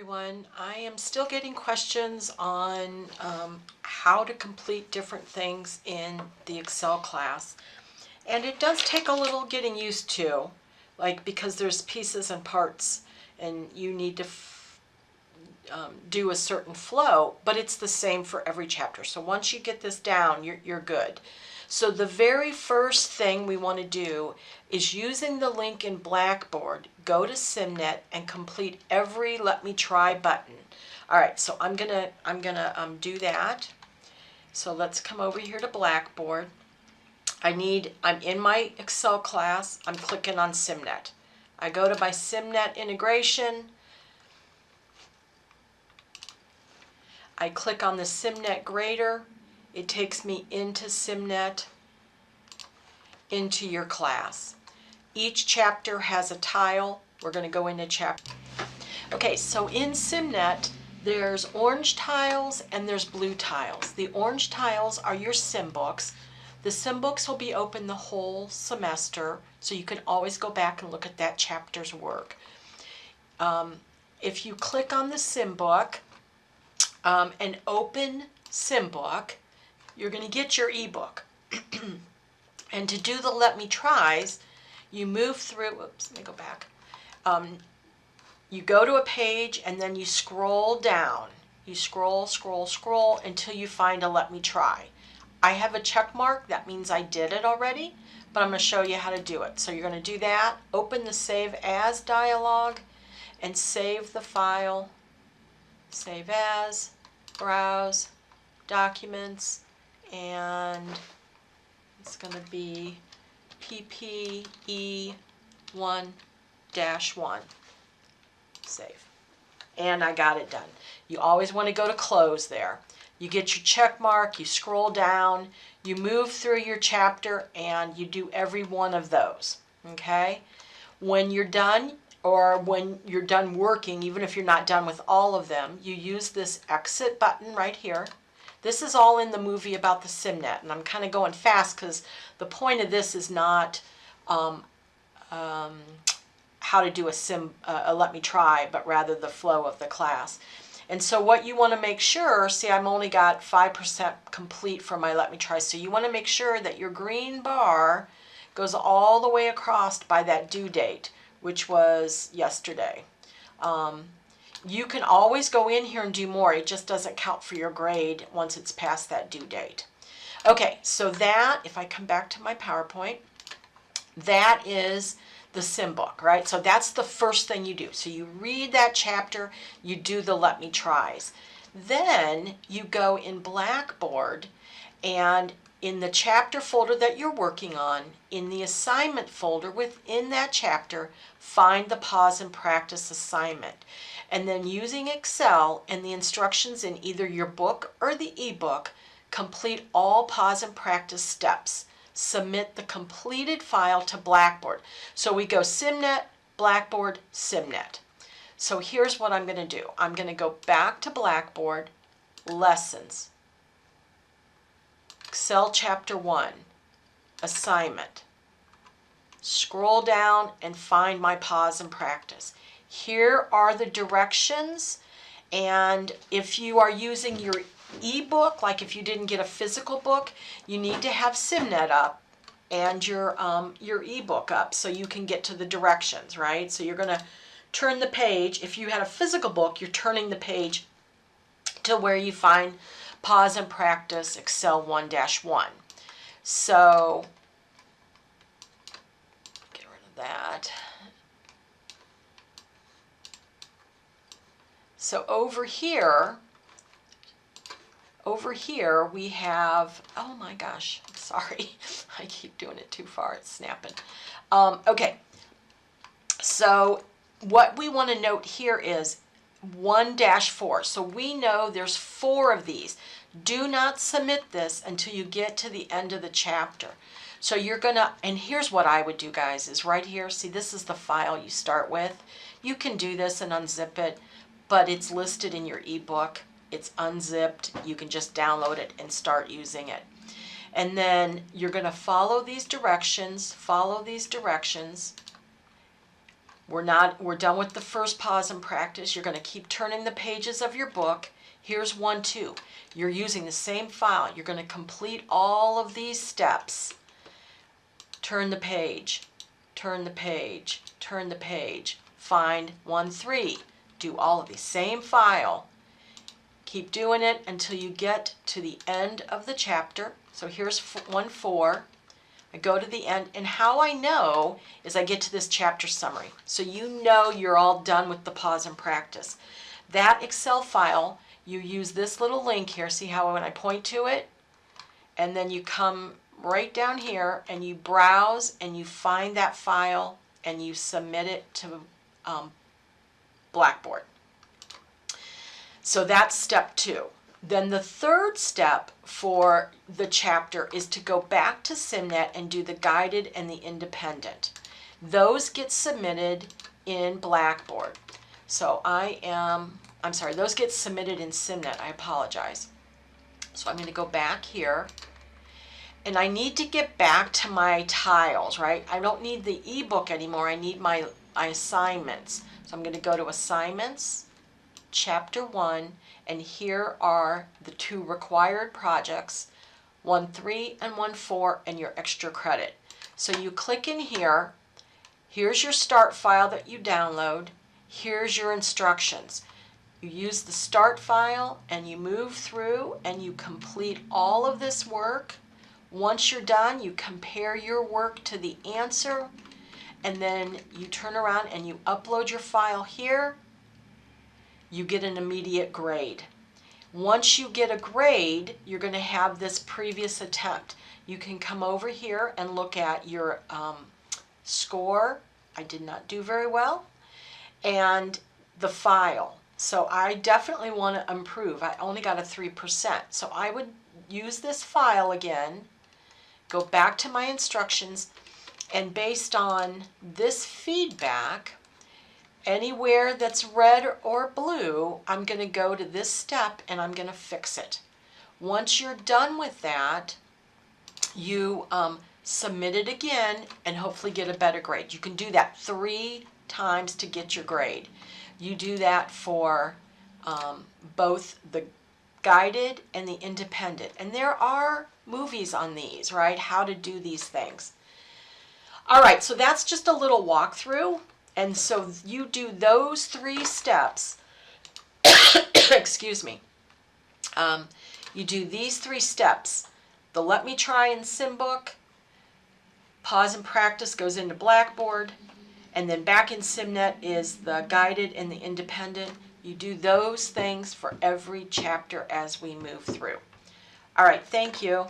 everyone. I am still getting questions on how to complete different things in the Excel class. And it does take a little getting used to, like because there's pieces and parts and you need to do a certain flow, but it's the same for every chapter. So once you get this down, you're good. So the very first thing we want to do is using the link in Blackboard, go to SimNet and complete every Let Me Try button. All right, so I'm gonna do that. So let's come over here to Blackboard. I'm in my Excel class, I'm clicking on SimNet. I go to my SimNet integration. I click on the SimNet grader. It takes me into SimNet, into your class. Each chapter has a tile. We're going to go into chapter. Okay, so in SimNet, there's orange tiles and there's blue tiles. The orange tiles are your sim books. The sim books will be open the whole semester, so you can always go back and look at that chapter's work. If you click on the sim book and open sim book, you're going to get your ebook. And to do the Let Me Tries, you move through, whoops, let me go back. You go to a page and then you scroll down. You scroll, scroll, scroll until you find a Let Me Try. I have a check mark, that means I did it already, but I'm going to show you how to do it. So you're going to do that, open the Save As dialog and save the file. Save As, Browse, Documents, and it's going to be PPE1-1. Save. And I got it done. You always want to go to close there. You get your check mark, you scroll down, you move through your chapter, and you do every one of those. Okay? When you're done, or when you're done working, even if you're not done with all of them, you use this exit button right here. This is all in the movie about the SimNet, and I'm kind of going fast because the point of this is not how to do a Let Me Try, but rather the flow of the class. And so what you want to make sure, see, I'm only got 5% complete for my Let Me Try, so you want to make sure that your green bar goes all the way across by that due date, which was yesterday. You can always go in here and do more. It just doesn't count for your grade once it's past that due date. Okay, so that, if I come back to my PowerPoint, that is the sim book, right? So that's the first thing you do. So you read that chapter, you do the Let Me Tries. Then you go in Blackboard and in the chapter folder that you're working on, in the assignment folder within that chapter, find the pause and practice assignment. And then using Excel and the instructions in either your book or the ebook, complete all pause and practice steps. Submit the completed file to Blackboard. So we go SimNet, Blackboard, SimNet. So here's what I'm going to do. I'm going to go back to Blackboard, Lessons, Excel Chapter 1, Assignment. Scroll down and find my pause and practice. Here are the directions, and if you are using your ebook, like if you didn't get a physical book, you need to have SimNet up and your ebook up so you can get to the directions, right? So you're going to turn the page. If you had a physical book, you're turning the page to where you find pause and practice Excel 1-1. So get rid of that. So over here we have, oh my gosh, I'm sorry. I keep doing it too far, it's snapping. Okay, so what we want to note here is 1-4. So we know there's 4 of these. Do not submit this until you get to the end of the chapter. So you're gonna, and here's what I would do, guys, is right here, see, this is the file you start with. You can do this and unzip it, but it's listed in your ebook. It's unzipped. You can just download it and start using it. And then you're going to follow these directions, We're done with the first pause and practice. You're going to keep turning the pages of your book. Here's 1, 2. You're using the same file. You're going to complete all of these steps. Turn the page, turn the page, turn the page. Find 1, 3. Do all of these. Same file. Keep doing it until you get to the end of the chapter. So here's 1, 4. I go to the end, and how I know is I get to this chapter summary. So you know you're all done with the pause and practice. That Excel file, you use this little link here. See how when I point to it, and then you come right down here and you browse and you find that file and you submit it to Blackboard. So that's step 2. Then the third step for the chapter is to go back to SimNet and do the guided and the independent. Those get submitted in Blackboard. So those get submitted in SimNet. I apologize. So I'm going to go back here. And I need to get back to my tiles, right? I don't need the ebook anymore. I need my assignments. So I'm going to go to Assignments, Chapter 1, and here are the 2 required projects, 1, 3 and 1, 4, and your extra credit. So you click in here. Here's your start file that you download. Here's your instructions. You use the start file and you move through and you complete all of this work. Once you're done, you compare your work to the answer, and then you turn around and you upload your file here. You get an immediate grade. Once you get a grade, you're going to have this previous attempt. You can come over here and look at your score. I did not do very well. And the file. So I definitely want to improve. I only got a 3%. So I would use this file again, go back to my instructions, and based on this feedback, anywhere that's red or blue, I'm going to go to this step and I'm going to fix it. Once you're done with that, you submit it again and hopefully get a better grade. You can do that 3 times to get your grade. You do that for both the guided and the independent. And there are movies on these, right? How to do these things. All right, so that's just a little walkthrough. And so you do those 3 steps. Excuse me. You do these 3 steps. The Let Me Try in SimBook, pause and practice goes into Blackboard, and then back in SimNet is the guided and the independent. You do those things for every chapter as we move through. All right, thank you.